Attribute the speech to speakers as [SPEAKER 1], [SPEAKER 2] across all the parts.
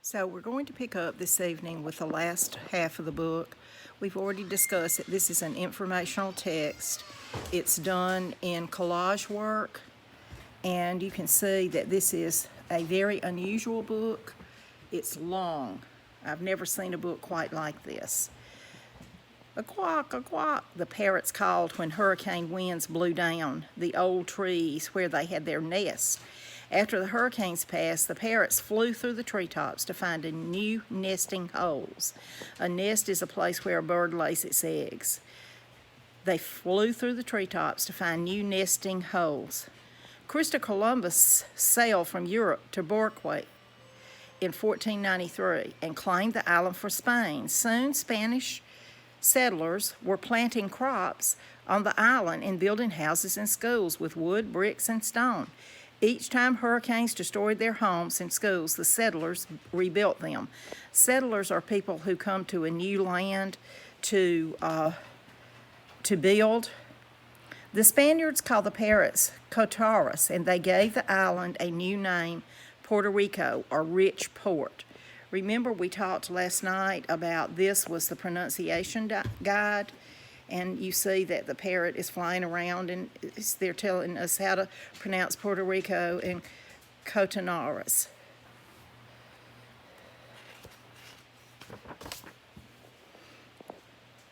[SPEAKER 1] So we're going to pick up this evening with the last half of the book. We've already discussed that this is an informational text. It's done in collage work, and you can see that this is a very unusual book. It's long. I've never seen a book quite like this. A quack, the parrots called when hurricane winds blew down the old trees where they had their nests. After the hurricanes passed, the parrots flew through the treetops to find a new nesting holes. A nest is a place where a bird lays its eggs. They flew through the treetops to find new nesting holes. Christopher Columbus sailed from Europe to Boracay in 1493 and claimed the island for Spain. Soon, Spanish settlers were planting crops on the island and building houses and schools with wood, bricks, and stone. Each time hurricanes destroyed their homes and schools, the settlers rebuilt them. Settlers are people who come to a new land to build. The Spaniards called the parrots cotarras, and they gave the island a new name, Puerto Rico, or Rich Port. Remember, we talked last night about this was the pronunciation guide, and you see that the parrot is flying around and they're telling us how to pronounce Puerto Rico and Cotonaras.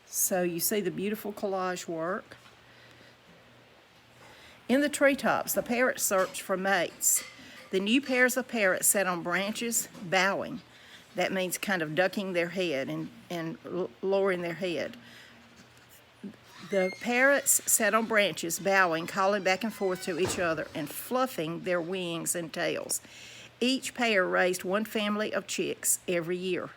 [SPEAKER 1] So you see the beautiful collage work. In the treetops, the parrots searched for mates. The new pairs of parrots sat on branches, bowing. That means kind of ducking their head and lowering their head. The parrots sat on branches, bowing, calling back and forth to each other, and fluffing their wings and tails. Each pair raised one family of chicks every year.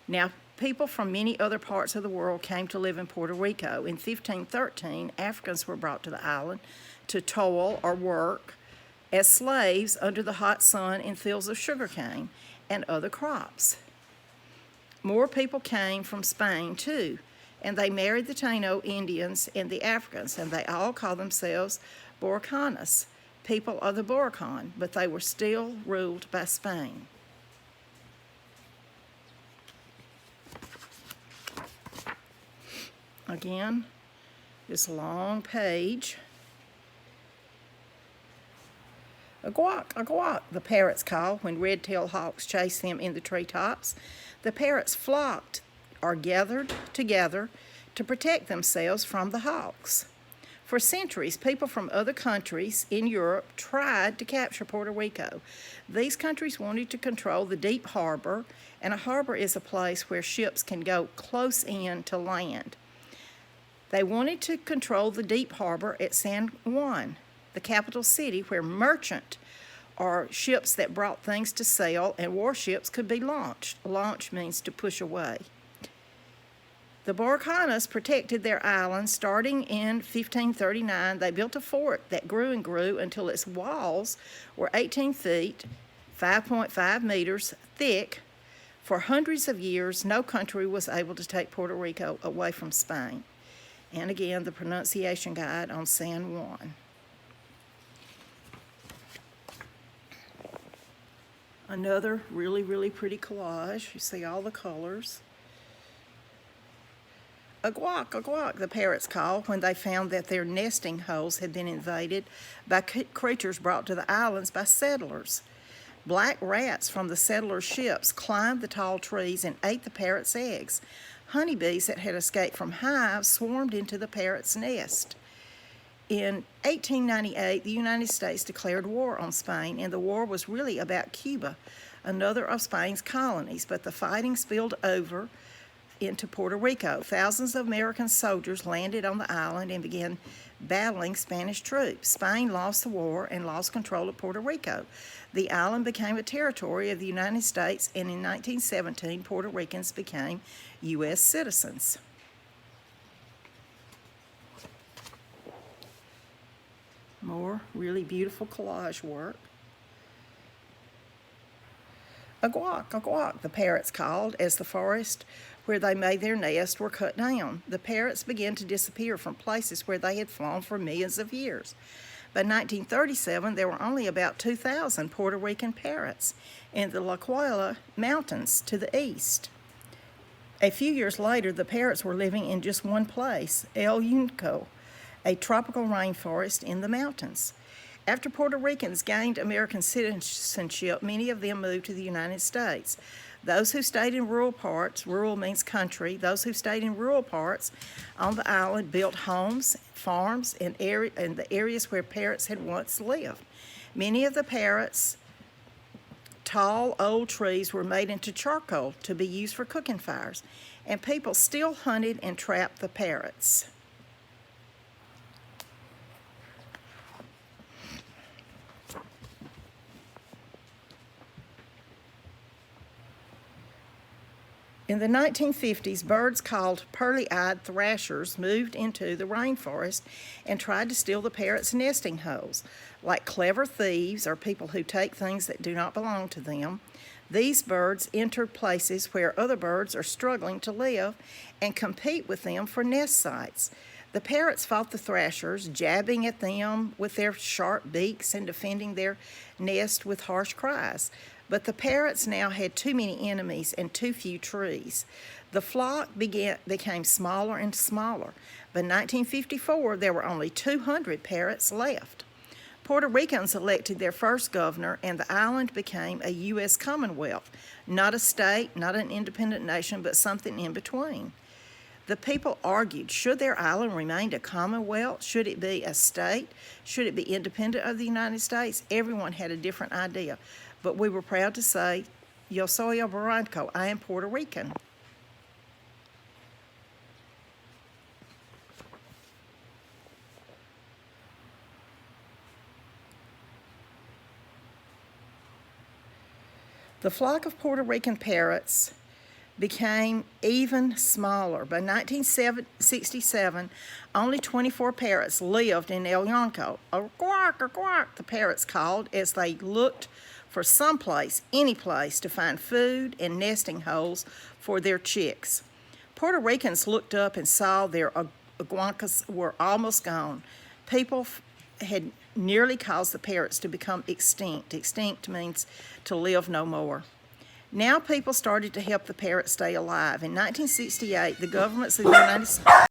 [SPEAKER 1] Now, people from many other parts of the world came to live in Puerto Rico. In 1513, Africans were brought to the island to toil or work as slaves under the hot sun in fields of sugarcane and other crops. More people came from Spain, too, and they married the Taino Indians and the Africans, and they all called themselves Boricanos, people of the Borican, but they were still ruled by Spain. Again, this long page. A quack, the parrots called when red-tailed hawks chased them in the treetops. The parrots flocked or gathered together to protect themselves from the hawks. For centuries, people from other countries in Europe tried to capture Puerto Rico. These countries wanted to control the deep harbor, and a harbor is a place where ships can go close in to land. They wanted to control the deep harbor at San Juan, the capital city where merchant or ships that brought things to sell and warships could be launched. Launch means to push away. The Boricanos protected their island. Starting in 1539, they built a fort that grew and grew until its walls were 18 feet, 5.5 meters thick. For hundreds of years, no country was able to take Puerto Rico away from Spain. And again, the pronunciation guide on San Juan. Another really pretty collage. You see all the colors. A quack, the parrots called when they found that their nesting holes had been invaded by creatures brought to the islands by settlers. Black rats from the settlers' ships climbed the tall trees and ate the parrots' eggs. Honeybees that had escaped from hives swarmed into the parrots' nest. In 1898, the United States declared war on Spain, and the war was really about Cuba, another of Spain's colonies, but the fighting spilled over into Puerto Rico. Thousands of American soldiers landed on the island and began battling Spanish troops. Spain lost the war and lost control of Puerto Rico. The island became a territory of the United States, and in 1917, Puerto Ricans became U.S. citizens. More really beautiful collage work. A quack, the parrots called as the forest where they made their nest were cut down. The parrots began to disappear from places where they had flown for millions of years. By 1937, there were only about 2,000 Puerto Rican parrots in the La Cola Mountains to the east. A few years later, the parrots were living in just one place, El Yunco, a tropical rainforest in the mountains. After Puerto Ricans gained American citizenship, many of them moved to the United States. Those who stayed in rural parts, rural means country, those who stayed in rural parts on the island built homes, farms, in the areas where parrots had once lived. Many of the parrots' tall, old trees were made into charcoal to be used for cooking fires, and people still hunted and trapped the parrots. In the 1950s, birds called pearly-eyed thrashers moved into the rainforest and tried to steal the parrots' nesting holes. Like clever thieves or people who take things that do not belong to them, these birds enter places where other birds are struggling to live and compete with them for nest sites. The parrots fought the thrashers, jabbing at them with their sharp beaks and defending their nest with harsh cries. But the parrots now had too many enemies and too few trees. The flock became smaller and smaller. By 1954, there were only 200 parrots left. Puerto Ricans elected their first governor, and the island became a U.S. Commonwealth, not a state, not an independent nation, but something in between. The people argued, should their island remain a commonwealth? Should it be a state? Should it be independent of the United States? Everyone had a different idea. But we were proud to say, Yo soy el Barranco, I am Puerto Rican. The flock of Puerto Rican parrots became even smaller. By 1967, only 24 parrots lived in El Yunco. Quack, the parrots called as they looked for someplace, any place, to find food and nesting holes for their chicks. Puerto Ricans looked up and saw their aguancas were almost gone. People had nearly caused the parrots to become extinct. Extinct means to live no more. Now people started to help the parrots stay alive. In 1968, the governments of the United States